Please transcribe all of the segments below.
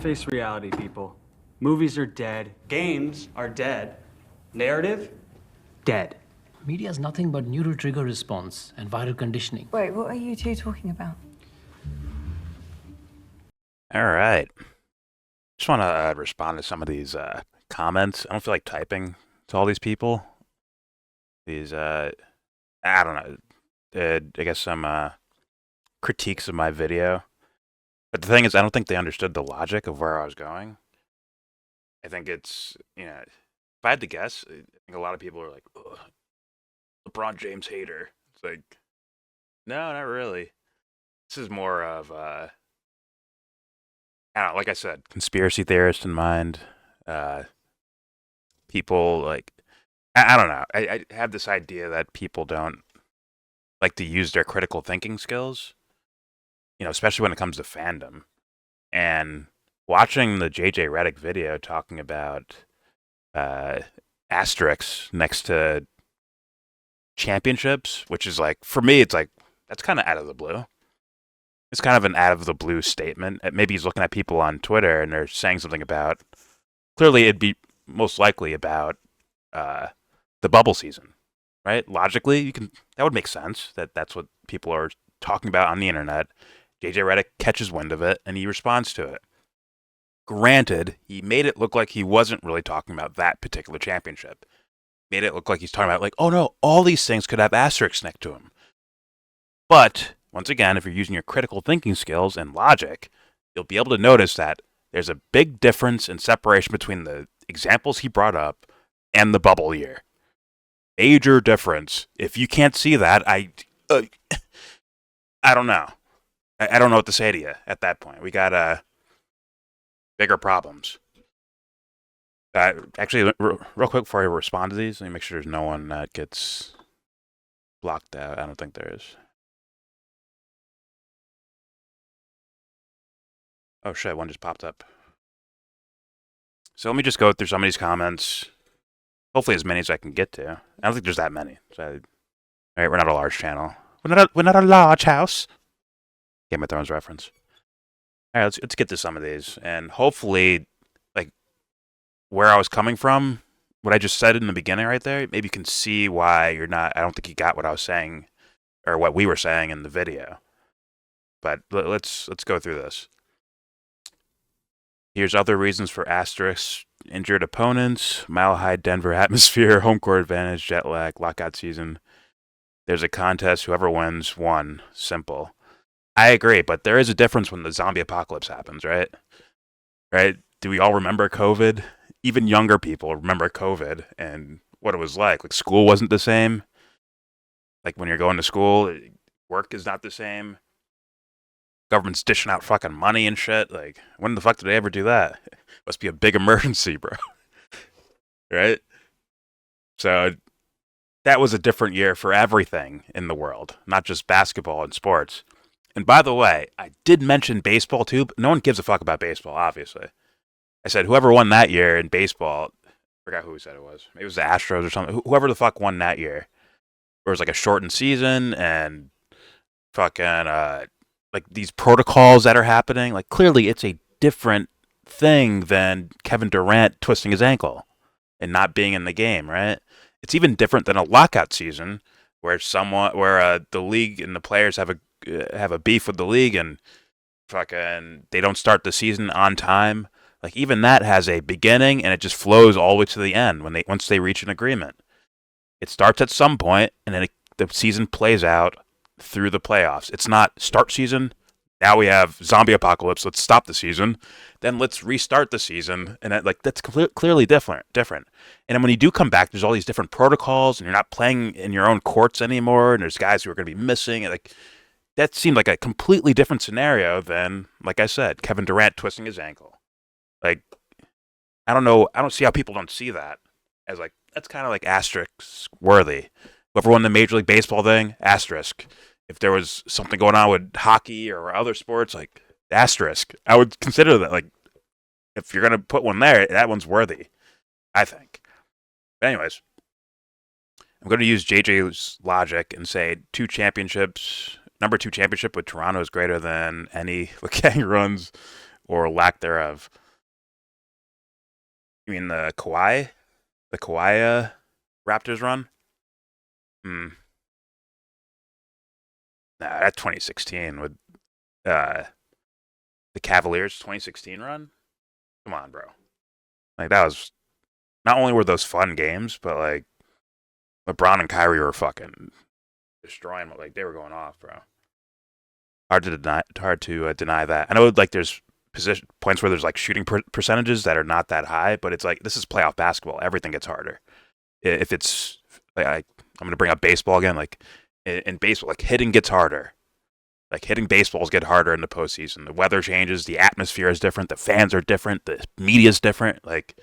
Face reality, people. Movies are dead. Games are dead. Narrative? Dead. Media is nothing but neural trigger response and viral conditioning. Wait, what are you two talking about? All right. Just want to respond to some of these comments. I don't feel like typing to all these people. These, I don't know, I guess some critiques of my video. But the thing is, I don't think they understood the logic of where I was going. I think it's, if I had to guess, I think a lot of people are like, ugh, LeBron James hater. It's like, no, not really. This is more of, I don't know, like I said, conspiracy theorist in mind. People like, I don't know. I have this idea that people don't like to use their critical thinking skills, especially when it comes to fandom. And watching the JJ Redick video talking about asterisks next to championships, which is like, for me, it's like, that's kind of out of the blue. It's kind of an out of the blue statement. Maybe he's looking at people on Twitter and they're saying something about, clearly it'd be most likely about the bubble season, right? Logically, that would make sense that that's what people are talking about on the internet. JJ Redick catches wind of it and he responds to it. Granted, he made it look like he wasn't really talking about that particular championship. Made it look like he's talking about like, oh no, all these things could have asterisks next to them. But once again, if you're using your critical thinking skills and logic, you'll be able to notice that there's a big difference in separation between the examples he brought up and the bubble year. Major difference. If you can't see that, I don't know. I don't know what to say to you at that point. We got bigger problems. Actually, real quick before I respond to these, let me make sure there's no one that gets blocked out. I don't think there is. Oh shit, one just popped up. So let me just go through some of these comments. Hopefully as many as I can get to. I don't think there's that many. So all right, we're not a large channel. We're not a large house. Game of Thrones reference. All right, let's get to some of these. And hopefully, like, where I was coming from, what I just said in the beginning right there, maybe you can see why you're not, I don't think you got what I was saying, or what we were saying in the video. But let's go through this. Here's other reasons for asterisks: injured opponents, mile high Denver atmosphere, home court advantage, jet lag, lockout season. There's a contest, whoever wins won. Simple. I agree, but there is a difference when the zombie apocalypse happens, right? Right? Do we all remember COVID? Even younger people remember COVID and what it was like. Like, school wasn't the same. Like, when you're going to school, work is not the same. Government's dishing out fucking money and shit. Like, when the fuck did they ever do that? Must be a big emergency, bro. Right? So, that was a different year for everything in the world, not just basketball and sports. And by the way, I did mention baseball too, but no one gives a fuck about baseball, obviously. I said whoever won that year in baseball, I forgot who we said it was. Maybe it was the Astros or something. Whoever the fuck won that year. It was like a shortened season and fucking like these protocols that are happening. Like, clearly it's a different thing than Kevin Durant twisting his ankle and not being in the game, right? It's even different than a lockout season where the league and the players have a beef with the league and fucking they don't start the season on time. Like, even that has a beginning and it just flows all the way to the end once they reach an agreement. It starts at some point and then the season plays out through the playoffs. It's not start season, now we have zombie apocalypse, let's stop the season, then let's restart the season, and that's clearly different. And then when you do come back, there's all these different protocols, and you're not playing in your own courts anymore, and there's guys who are going to be missing, and like, that seemed like a completely different scenario than, like I said, Kevin Durant twisting his ankle. Like, I don't know, I don't see how people don't see that as like, that's kind of like asterisk worthy. Whoever won the Major League Baseball thing, asterisk. If there was something going on with hockey or other sports, like, asterisk. I would consider that, like, if you're going to put one there, that one's worthy, I think. But anyways, I'm going to use JJ's logic and say number 2 championship with Toronto is greater than any Letang runs or lack thereof. You mean the Kawhi? The Kawhi Raptors run? Hmm. Nah, that 2016 with the Cavaliers 2016 run? Come on, bro. Like, that was... Not only were those fun games, but, like, LeBron and Kyrie were fucking destroying... Like, they were going off, bro. Hard to deny that. I know, like, there's points where there's, like, shooting percentages that are not that high, but it's like, this is playoff basketball. Everything gets harder. If it's... Like, I'm going to bring up baseball again. Like, in baseball, like, hitting gets harder. Like, hitting baseballs get harder in the postseason. The weather changes. The atmosphere is different. The fans are different. The media is different. Like,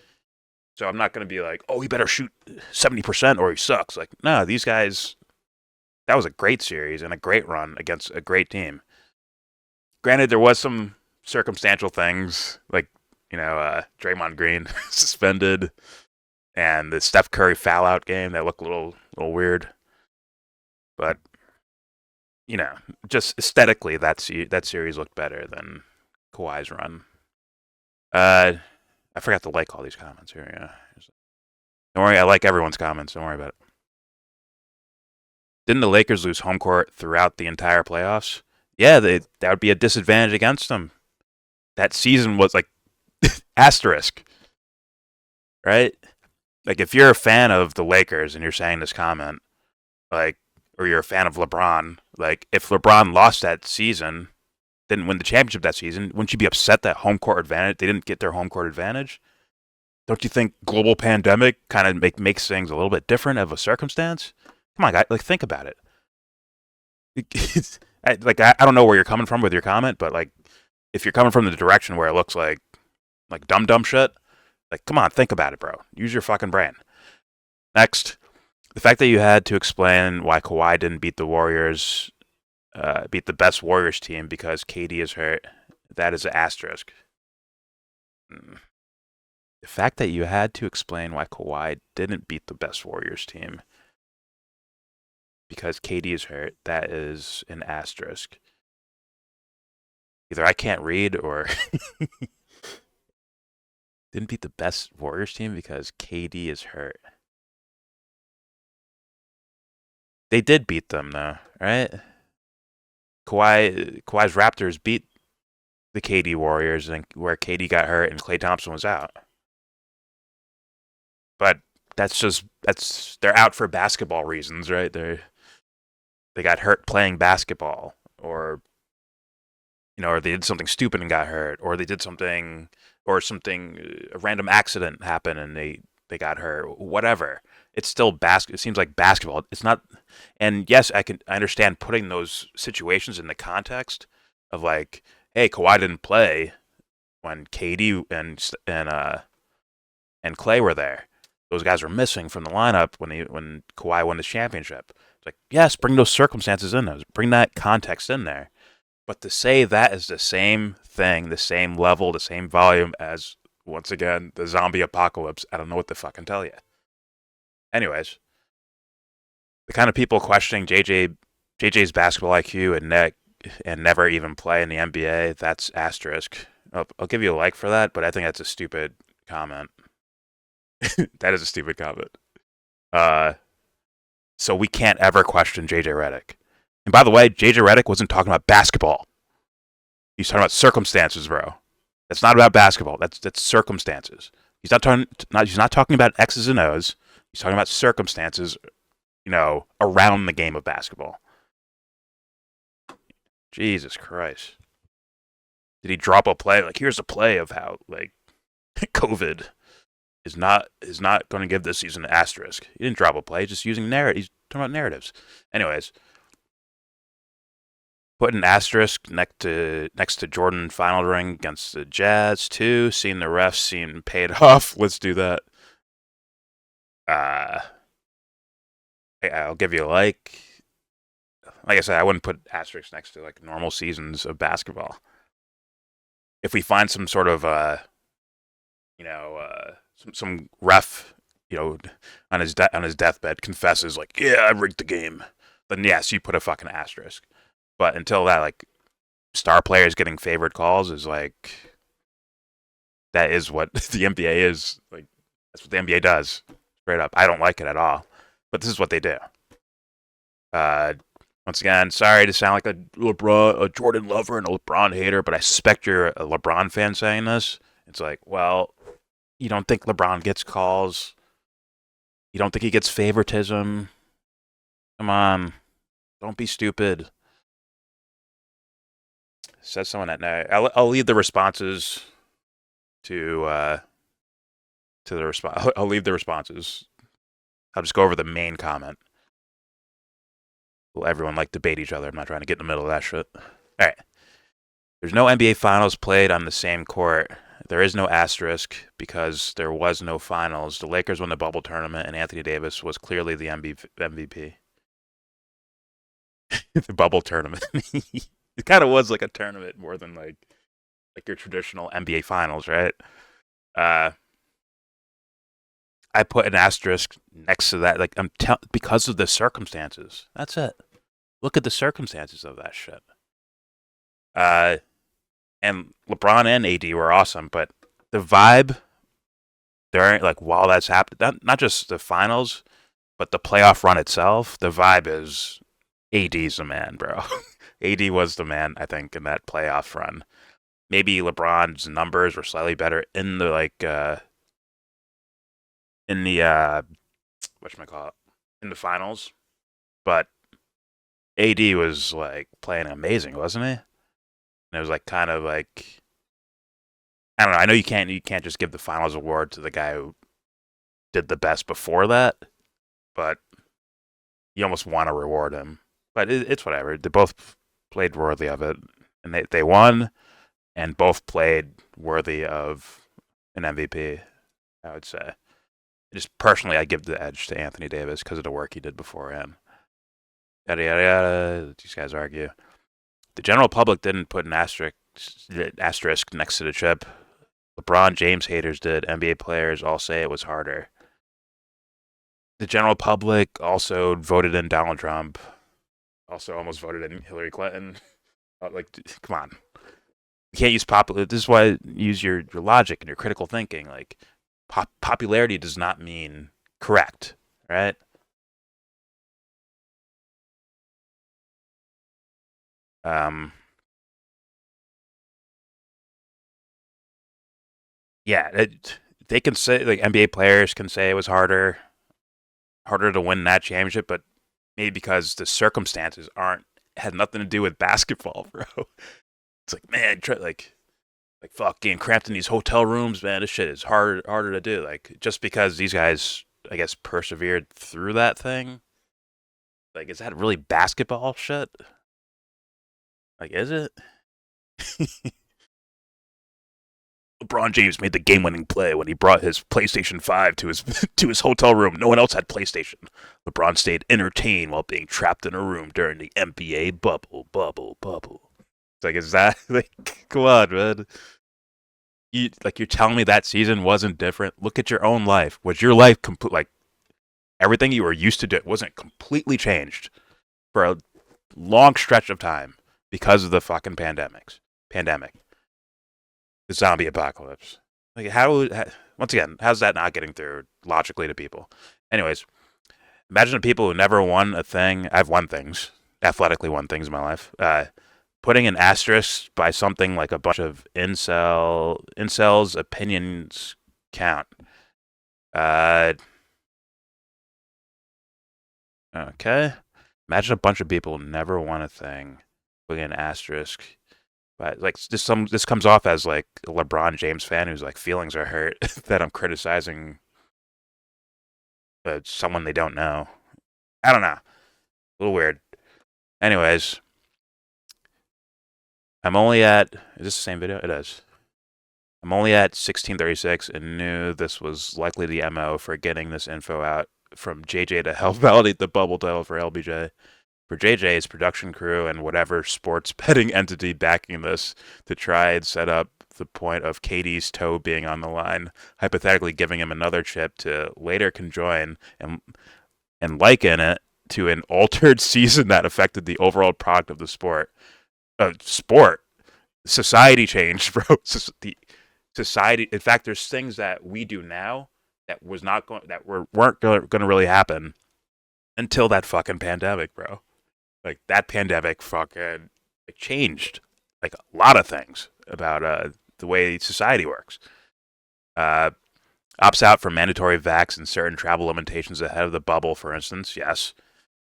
so I'm not going to be like, oh, he better shoot 70% or he sucks. Like, no, these guys, that was a great series and a great run against a great team. Granted, there was some circumstantial things, like, Draymond Green suspended and the Steph Curry foul-out game that looked a little weird. But, just aesthetically, that series looked better than Kawhi's run. I forgot to like all these comments here. Yeah. Don't worry, I like everyone's comments. Don't worry about it. Didn't the Lakers lose home court throughout the entire playoffs? Yeah, that would be a disadvantage against them. That season was like asterisk, right? Like, if you're a fan of the Lakers and you're saying this comment, like, or you're a fan of LeBron, like, if LeBron lost that season, didn't win the championship that season, wouldn't you be upset that home court advantage, they didn't get their home court advantage? Don't you think global pandemic kind of makes things a little bit different of a circumstance? Come on, guys, like, think about it. I don't know where you're coming from with your comment, but, like, if you're coming from the direction where it looks like dumb shit, like, come on, think about it, bro. Use your fucking brain. Next, the fact that you had to explain why Kawhi didn't beat the Warriors, beat the best Warriors team because KD is hurt, that is an asterisk. The fact that you had to explain why Kawhi didn't beat the best Warriors team because KD is hurt, that is an asterisk. Either I can't read or didn't beat the best Warriors team because KD is hurt. They did beat them, though, right? Kawhi's Raptors beat the KD Warriors, and where KD got hurt and Klay Thompson was out. But they're out for basketball reasons, right? They got hurt playing basketball, or or they did something stupid and got hurt, or they did something, a random accident happened and they got hurt, whatever. It's still it seems like basketball. It's not, and yes, I understand putting those situations in the context of, like, hey, Kawhi didn't play when KD and Klay were there. Those guys were missing from the lineup when Kawhi won the championship. It's like, yes, bring those circumstances in there, bring that context in there. But to say that is the same thing, the same level, the same volume as, once again, the zombie apocalypse, I don't know what to fucking tell you. Anyways, the kind of people questioning JJ's basketball IQ and never even play in the NBA, that's asterisk. I'll give you a like for that, but I think that's a stupid comment. That is a stupid comment. So we can't ever question JJ Redick. And by the way, JJ Redick wasn't talking about basketball. He's talking about circumstances, bro. That's not about basketball. That's circumstances. He's not talking about X's and O's. He's talking about circumstances, around the game of basketball. Jesus Christ. Did he drop a play? Like, here's a play of how, like, COVID is not going to give this season an asterisk. He didn't drop a play. He's just using narrative. He's talking about narratives. Anyways, put an asterisk next to Jordan final ring against the Jazz too. Seeing the refs seem paid off. Let's do that. I'll give you a like. Like I said, I wouldn't put asterisks next to, like, normal seasons of basketball. If we find some sort of some ref, on his deathbed confesses, like, yeah, I rigged the game, then yes, you put a fucking asterisk. But until that, like, star players getting favored calls is, like, that is what the NBA is. Like, that's what the NBA does. Straight up. I don't like it at all. But this is what they do. Once again, sorry to sound like a Jordan lover and a LeBron hater, but I suspect you're a LeBron fan saying this. It's like, well, you don't think LeBron gets calls? You don't think he gets favoritism? Come on. Don't be stupid. Says someone at night. I'll leave the responses to the response. I'll leave the responses. I'll just go over the main comment. Will everyone like debate each other? I'm not trying to get in the middle of that shit. All right. There's no NBA Finals played on the same court. There is no asterisk because there was no finals. The Lakers won the bubble tournament, and Anthony Davis was clearly the MVP. The bubble tournament. It kind of was like a tournament more than like your traditional NBA Finals, right? I put an asterisk next to that, like because of the circumstances. That's it. Look at the circumstances of that shit. And LeBron and AD were awesome, but the vibe during, like, while that's happening, not just the finals, but the playoff run itself, the vibe is AD's the man, bro. AD was the man, I think, in that playoff run. Maybe LeBron's numbers were slightly better in the whatchamacallit, in the finals, but AD was like playing amazing, wasn't he? And it was like kind of like, I don't know. I know you can't just give the finals award to the guy who did the best before that, but you almost want to reward him. But it's whatever. They both played worthy of it, and they won, and both played worthy of an MVP, I would say. Just personally, I give the edge to Anthony Davis because of the work he did beforehand. Yada, yada, yada. These guys argue. The general public didn't put an asterisk next to the chip. LeBron James haters did. NBA players all say it was harder. The general public also voted in Donald Trump. Also almost voted in Hillary Clinton. Like, come on. You can't use popular. This is why you use your logic and your critical thinking. Like, popularity does not mean correct, right? Yeah, they can say, like, NBA players can say it was harder to win that championship, but maybe because the circumstances had nothing to do with basketball, bro. It's like, man, like fucking cramped in these hotel rooms, man. This shit is harder to do. Like, just because these guys, I guess, persevered through that thing. Like, is that really basketball shit? Like, is it? LeBron James made the game-winning play when he brought his PlayStation 5 to his hotel room. No one else had PlayStation. LeBron stayed entertained while being trapped in a room during the NBA bubble. It's like, is that, like, come on, man. You're telling me that season wasn't different? Look at your own life. Was your life like everything you were used to do wasn't completely changed for a long stretch of time because of the fucking pandemic? The zombie apocalypse. Like, once again, how's that not getting through logically to people? Anyways, imagine the people who never won a thing. I've won things, athletically won things in my life. Putting an asterisk by something like a bunch of incels' opinions count. Okay. Imagine a bunch of people who never won a thing, putting an asterisk. But, like, this comes off as like a LeBron James fan who's like feelings are hurt that I'm criticizing someone they don't know. I don't know. A little weird. Anyways, I'm only at. Is this the same video? It is. I'm only at 1636 and knew this was likely the MO for getting this info out from JJ to help validate the bubble title for LBJ. For JJ's production crew and whatever sports betting entity backing this to try and set up the point of KD's toe being on the line, hypothetically giving him another chip to later conjoin and liken it to an altered season that affected the overall product of the sport. Society changed, bro. society. In fact, there's things that we do now that weren't going to really happen until that fucking pandemic, bro. Like that pandemic fucking it changed like a lot of things about the way society works. Opts out from mandatory vax and certain travel limitations ahead of the bubble, for instance. Yes.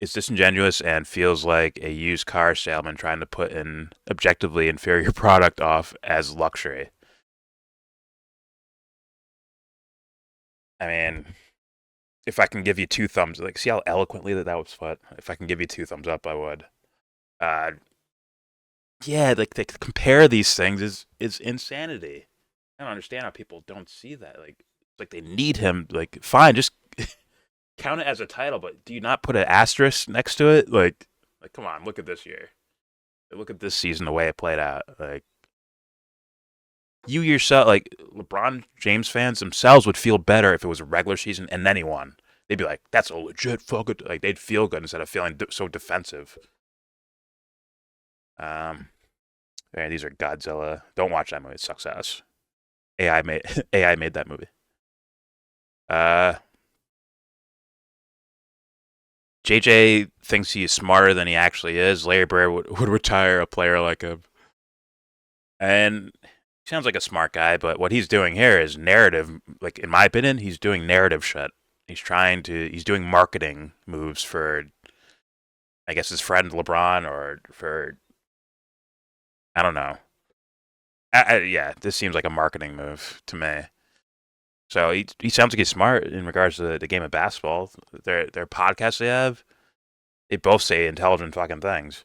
It's disingenuous and feels like a used car salesman trying to put an objectively inferior product off as luxury. I mean, if I can give you 2 thumbs, like, see how eloquently that was put? If I can give you 2 thumbs up, I would. Yeah, like, to compare these things is insanity. I don't understand how people don't see that. Like, it's like they need him. Like, fine, just count it as a title, but do you not put an asterisk next to it? Like, come on, look at this year. Look at this season, the way it played out. Like, you yourself, like, LeBron James fans themselves would feel better if it was a regular season and then he won. They'd be like, that's a legit fucking, like, they'd feel good instead of feeling so defensive. Man, these are Godzilla. Don't watch that movie. It sucks ass. AI made that movie. JJ thinks he is smarter than he actually is. Larry Bird would retire a player like him. And he sounds like a smart guy, but what he's doing here is narrative. Like, in my opinion, he's doing narrative shit. He's doing marketing moves for, I guess, his friend LeBron or for, I don't know. Yeah, this seems like a marketing move to me. So he sounds like he's smart in regards to the game of basketball. Their podcasts they both say intelligent fucking things.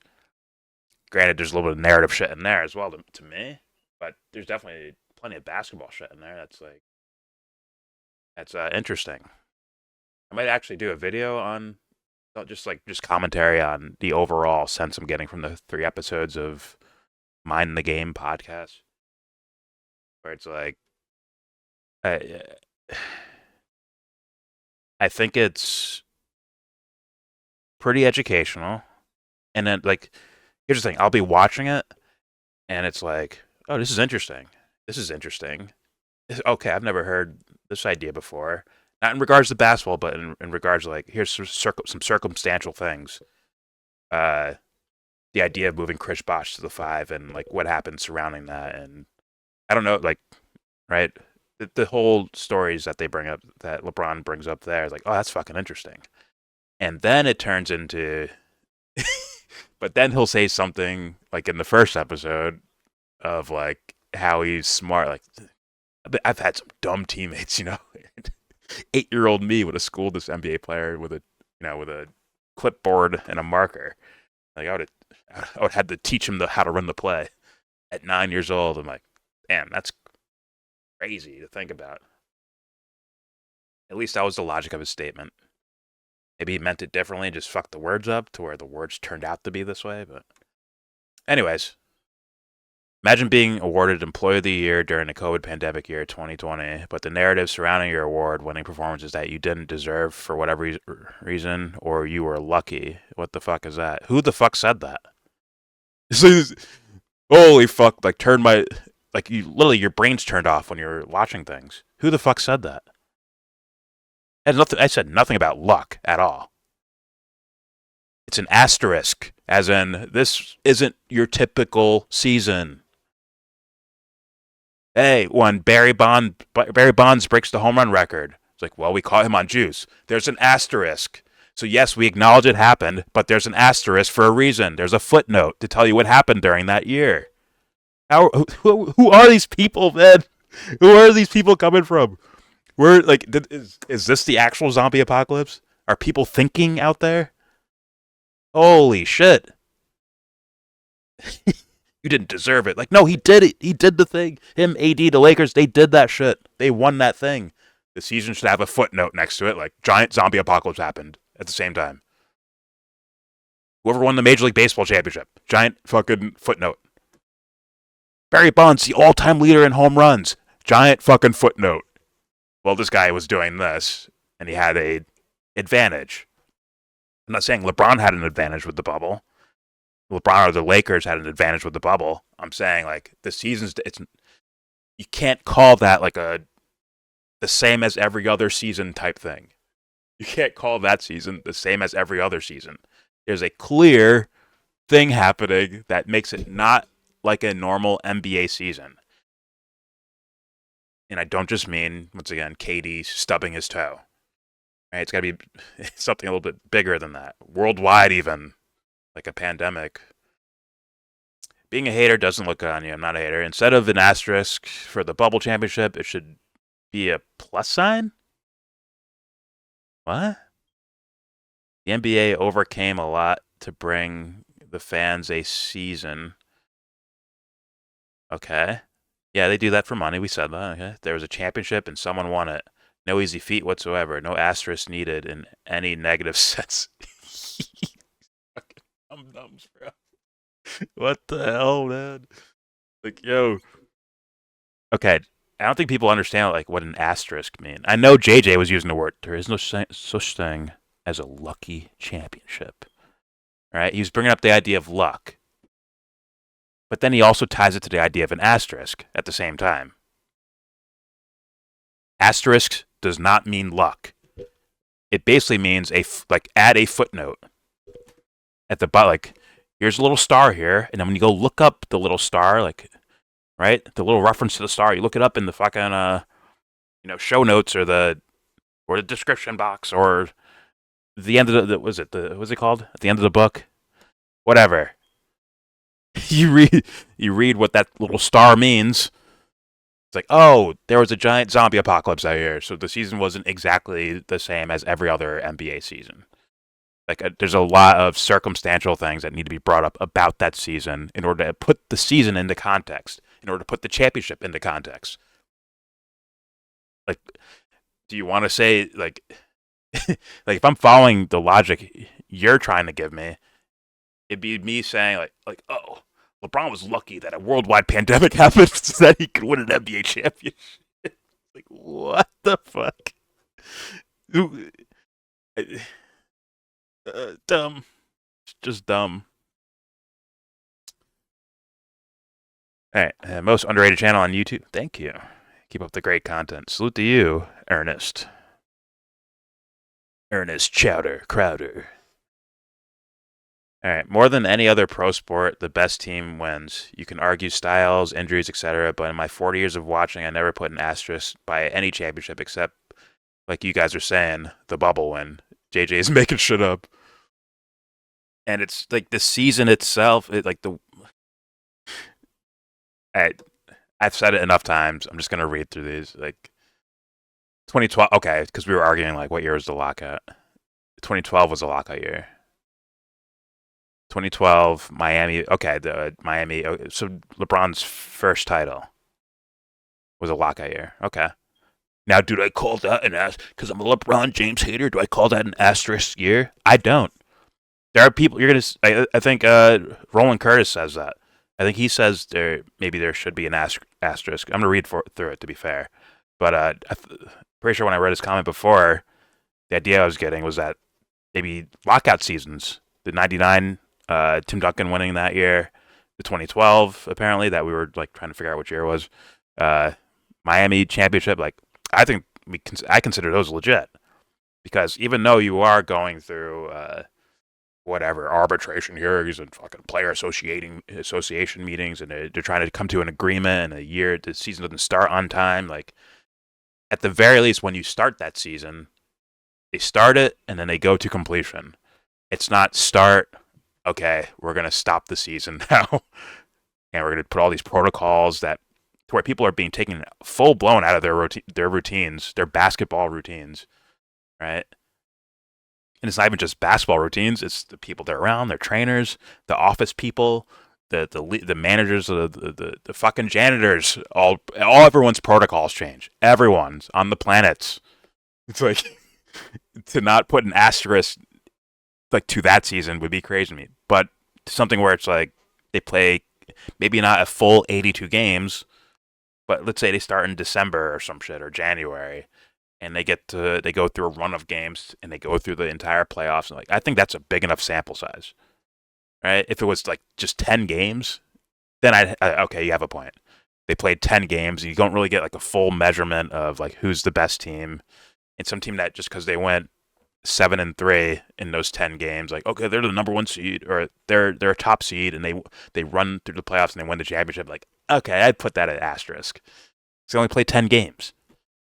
Granted, there's a little bit of narrative shit in there as well to me, but there's definitely plenty of basketball shit in there. That's interesting. I might actually do a video on just commentary on the overall sense I'm getting from the 3 episodes of Mind the Game podcast, where it's like, I think it's pretty educational, and then, like, here's the thing: I'll be watching it, and it's like, oh, this is interesting. Okay, I've never heard this idea before. Not in regards to basketball, but in regards to, like, here's some circumstantial things. The idea of moving Chris Bosh to the 5 and, like, what happened surrounding that, and I don't know, like, right. The whole stories that they bring up, that LeBron brings up there, is like, oh, that's fucking interesting. And then it turns into, but then he'll say something, like in the first episode, of, like, how he's smart. Like, I've had some dumb teammates, 8-year-old me would have schooled this NBA player with a clipboard and a marker. Like, I would have had to teach him how to run the play at 9 years old. I'm like, damn, that's crazy to think about. At least that was the logic of his statement. Maybe he meant it differently and just fucked the words up to where the words turned out to be this way. But anyways, imagine being awarded Employee of the Year during the COVID pandemic year 2020, but the narrative surrounding your award-winning performance is that you didn't deserve for whatever reason, or you were lucky. What the fuck is that? Who the fuck said that? Holy fuck! Like, your brain's turned off when you're watching things. Who the fuck said that? I said nothing about luck at all. It's an asterisk, as in, this isn't your typical season. Hey, when Barry Bonds breaks the home run record, it's like, well, we caught him on juice. There's an asterisk. So yes, we acknowledge it happened, but there's an asterisk for a reason. There's a footnote to tell you what happened during that year. Who are these people, man? Who are these people coming from? Where, like, is this the actual zombie apocalypse? Are people thinking out there? Holy shit. You didn't deserve it. Like, no, he did it. He did the thing. Him, AD, the Lakers, they did that shit. They won that thing. The season should have a footnote next to it, like, giant zombie apocalypse happened at the same time. Whoever won the Major League Baseball championship. Giant fucking footnote. Barry Bonds, the all-time leader in home runs. Giant fucking footnote. Well, this guy was doing this, and he had a advantage. I'm not saying LeBron had an advantage with the bubble. LeBron or the Lakers had an advantage with the bubble. I'm saying, like, the season's... you can't call that like the same as every other season type thing. You can't call that season the same as every other season. There's a clear thing happening that makes it not like a normal NBA season. And I don't just mean, once again, KD stubbing his toe. Right? It's got to be something a little bit bigger than that. Worldwide even, like a pandemic. Being a hater doesn't look good on you. I'm not a hater. Instead of an asterisk for the bubble championship, it should be a plus sign? What? The NBA overcame a lot to bring the fans a season. Okay. Yeah, they do that for money. We said that. Okay. There was a championship and someone won it. No easy feat whatsoever. No asterisk needed in any negative sense. Fucking dum-dums, bro. What the hell, man? Like, yo. Okay, I don't think people understand like what an asterisk mean. I know JJ was using the word. There is no such thing as a lucky championship. Right? He was bringing up the idea of luck. But then he also ties it to the idea of an asterisk at the same time. Asterisk does not mean luck. It basically means add a footnote at the bottom. Like, here's a little star here, and then when you go look up the little star, like, right, the little reference to the star, you look it up in the fucking show notes or the description box or the end of what's it called? At the end of the book, whatever. You read what that little star means. It's like, oh, there was a giant zombie apocalypse out here, so the season wasn't exactly the same as every other NBA season. Like, there's a lot of circumstantial things that need to be brought up about that season in order to put the season into context, in order to put the championship into context. Like, do you want to say, like, like if I'm following the logic you're trying to give me, it'd be me saying, like, oh, LeBron was lucky that a worldwide pandemic happened so that he could win an NBA championship. Like, what the fuck? Dumb. Just dumb. All right, most underrated channel on YouTube. Thank you. Keep up the great content. Salute to you, Ernest. Ernest Crowder. All right, more than any other pro sport, the best team wins. You can argue styles, injuries, etc., but in my 40 years of watching, I never put an asterisk by any championship except, like you guys are saying, the bubble win. JJ is making shit up. And it's like the season itself, I've said it enough times. I'm just going to read through these. Like, 2012, okay, because we were arguing, like, what year was the lockout? 2012 was a lockout year. 2012, Miami. Okay, Miami. So LeBron's first title was a lockout year. Okay. Now, do I call that an because I'm a LeBron James hater? Do I call that an asterisk year? I don't. There are people you're gonna. I think Roland Curtis says that. I think he says maybe there should be an asterisk. I'm gonna read through it to be fair, but I'm pretty sure when I read his comment before, the idea I was getting was that maybe lockout seasons, the '99. Tim Duncan winning that year, the 2012 apparently that we were like trying to figure out which year it was, Miami championship. Like, I think I consider those legit because even though you are going through whatever arbitration hearings and fucking player association meetings and they're trying to come to an agreement and the season doesn't start on time. Like, at the very least, when you start that season, they start it and then they go to completion. It's not start. Okay, we're going to stop the season now, and we're going to put all these protocols to where people are being taken full-blown out of their routines, their basketball routines, right? And it's not even just basketball routines, it's the people they're around, their trainers, the office people, the managers, the fucking janitors, everyone's protocols change. Everyone's on the planets. It's like, to not put an asterisk like to that season would be crazy to me, but something where it's like they play maybe not a full 82 games, but let's say they start in December or some shit or January, and they go through a run of games and they go through the entire playoffs. And like, I think that's a big enough sample size, right? If it was like just 10 games, then okay, you have a point. they played 10 games, and you don't really get like a full measurement of like who's the best team. And some team that just because they went 7-3 in those 10 games, like okay, they're the number one seed or they're a top seed, and they run through the playoffs and they win the championship. Like okay, I'd put that at asterisk. They only played 10 games.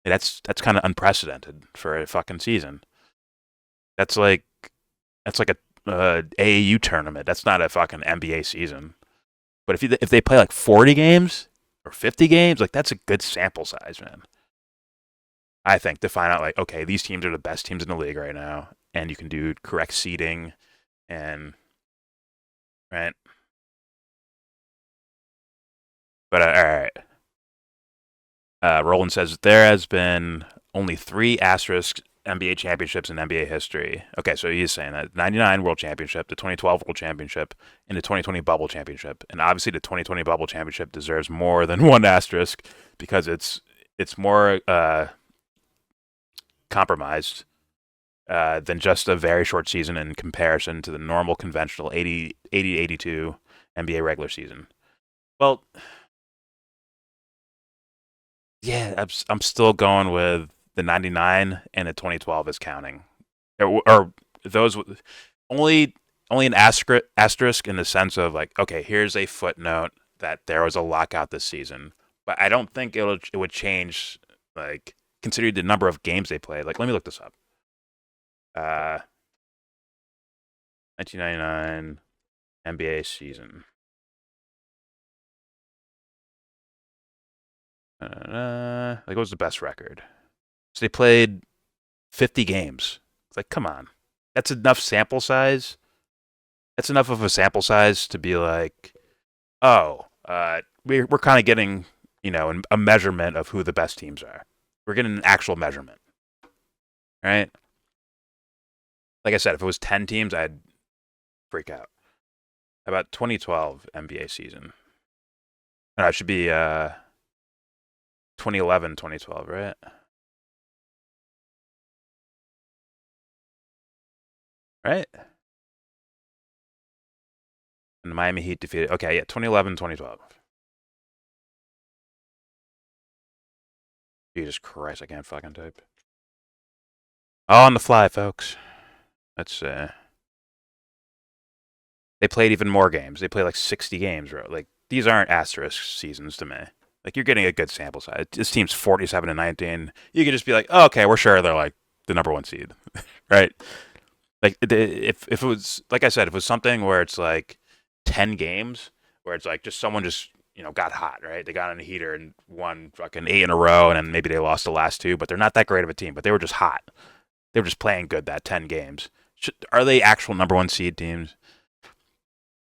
That's kind of unprecedented for a fucking season. That's like a AAU tournament. That's not a fucking NBA season. But if they play like 40 games or 50 games, like that's a good sample size, man. I think to find out like okay, these teams are the best teams in the league right now, and you can do correct seeding, and right. But all right. Roland says there has been only 3 asterisk NBA championships in NBA history. Okay, so he's saying that 99 World Championship, the 2012 World Championship, and the 2020 Bubble Championship. And obviously the 2020 Bubble Championship deserves more than one asterisk because it's more compromised than just a very short season in comparison to the normal conventional 80-82 NBA regular season. Well, yeah, I'm still going with the 99 and the 2012 is counting, or those only an asterisk in the sense of like, okay, here's a footnote that there was a lockout this season, but I don't think it would change like considering the number of games they played. Like, let me look this up. 1999 NBA season. Like, what was the best record? So they played 50 games. It's like, come on. That's enough sample size. That's enough of a sample size to be like, oh, we're kind of getting, a measurement of who the best teams are. We're getting an actual measurement. Right? Like I said, if it was 10 teams, I'd freak out. How about 2012 NBA season? No, it should be 2011, 2012, right? Right? And the Miami Heat defeated. Okay, yeah, 2011, 2012. Jesus Christ, I can't fucking type. Oh, on the fly, folks. Let's they played even more games. They played like 60 games, bro. Like, these aren't asterisk seasons to me. Like, you're getting a good sample size. This team's 47-19. You could just be like, oh, okay, we're sure they're like the number one seed, right? Like, if it was, like I said, if it was something where it's like 10 games, where it's like just someone just, got hot, right? They got on a heater and won fucking 8 in a row, and then maybe they lost the last 2, but they're not that great of a team, but they were just hot. They were just playing good that 10 games. Are they actual number one seed teams?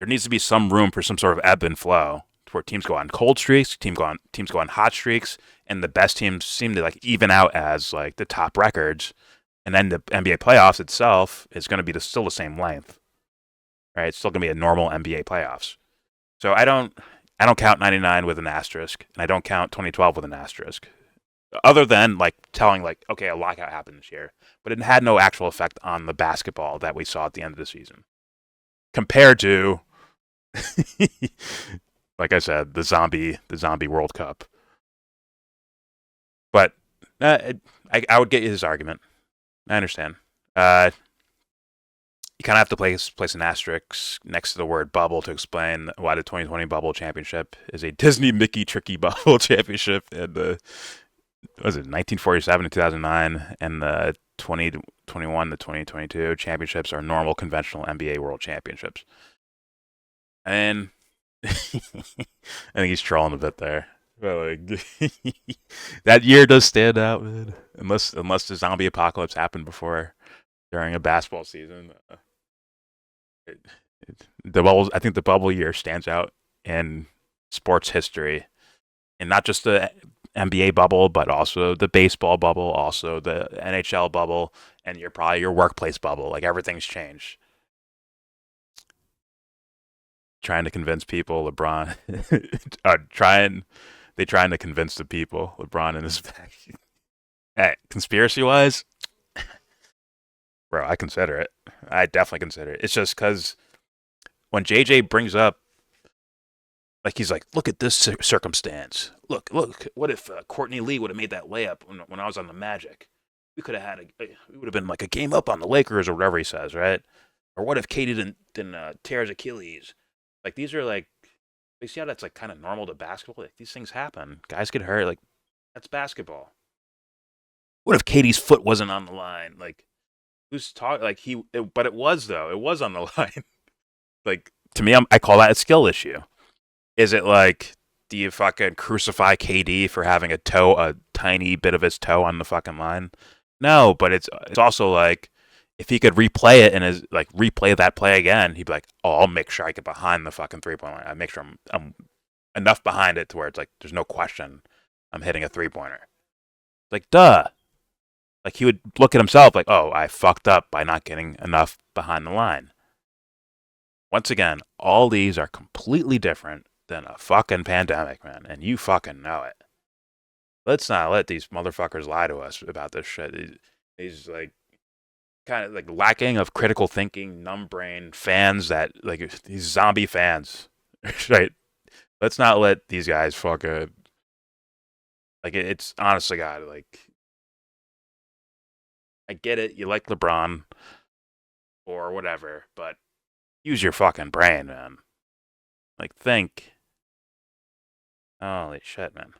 There needs to be some room for some sort of ebb and flow where teams go on cold streaks, teams go on hot streaks, and the best teams seem to like even out as like the top records. And then the NBA playoffs itself is going to be still the same length, right? It's still going to be a normal NBA playoffs. So I don't count 99 with an asterisk, and I don't count 2012 with an asterisk, other than like telling like, okay, a lockout happened this year, but it had no actual effect on the basketball that we saw at the end of the season, compared to, like I said, the zombie World Cup. But I would get his argument. I understand. You kind of have to place an asterisk next to the word bubble to explain why the 2020 Bubble Championship is a Disney Mickey Tricky Bubble Championship, and the 1947 to 2009, and the 2021 to 2022 championships are normal conventional NBA World Championships. And I think he's trolling a bit there. But like, that year does stand out, man. Unless the zombie apocalypse happened during a basketball season. I think the bubble year stands out in sports history, and not just the NBA bubble, but also the baseball bubble, also the NHL bubble, and your workplace bubble. Like, everything's changed. Trying to convince people LeBron trying to convince the people LeBron in his back. Hey, conspiracy wise, bro, I consider it. I definitely consider it. It's just because when JJ brings up Like he's like, look at this circumstance. Look. What if Courtney Lee would have made that layup when I was on the Magic? We could have had we would have been like a game up on the Lakers or whatever he says, right? Or what if Katie didn't tear his Achilles? Like these are like, you see how that's like kind of normal to basketball. Like these things happen. Guys get hurt. Like that's basketball. What if Katie's foot wasn't on the line? Like who's talking? Like but it was though. It was on the line. Like to me, I call that a skill issue. Is it like, do you fucking crucify KD for having a tiny bit of his toe on the fucking line? No, but it's also like, if he could replay it and replay that play again, he'd be like, oh, I'll make sure I get behind the fucking 3-point line. I make sure I'm enough behind it to where it's like, there's no question I'm hitting a 3-pointer. Like, duh. Like he would look at himself like, oh, I fucked up by not getting enough behind the line. Once again, all these are completely different than a fucking pandemic, man, and you fucking know it. Let's not let these motherfuckers lie to us about this shit. These like kind of like lacking of critical thinking, numb brain fans that like these zombie fans, right? Let's not let these guys fucking like it's honestly, God, like I get it, you like LeBron or whatever, but use your fucking brain, man. Like think. Holy shit, man.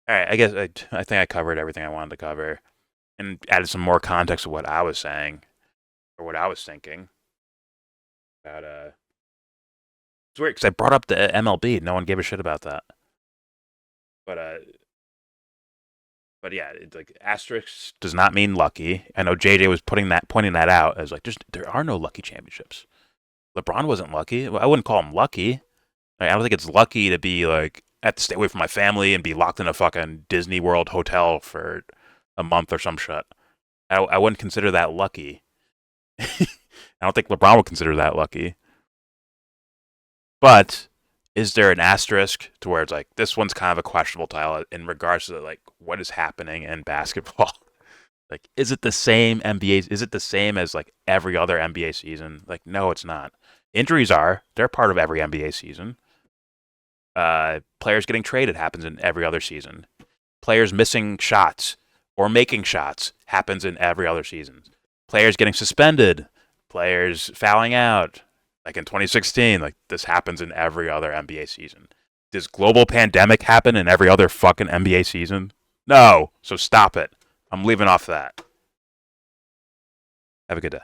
All right, I guess I think I covered everything I wanted to cover and added some more context to what I was saying or what I was thinking about it's weird because I brought up the MLB. No one gave a shit about that. But yeah, it's like asterisk does not mean lucky. I know JJ was pointing that out as like there are no lucky championships. LeBron wasn't lucky. I wouldn't call him lucky. I don't think it's lucky to be like I have to stay away from my family and be locked in a fucking Disney World hotel for a month or some shit. I wouldn't consider that lucky. I don't think LeBron would consider that lucky. But is there an asterisk to where it's like this one's kind of a questionable title in regards to like what is happening in basketball? Like, is it the same NBA? Is it the same as like every other NBA season? Like, no, it's not. Injuries they're part of every NBA season. Players getting traded happens in every other season. Players missing shots or making shots happens in every other season. Players getting suspended, players fouling out, like in 2016, like this happens in every other NBA season. Does global pandemic happen in every other fucking NBA season? No, so stop it. I'm leaving off that. Have a good day.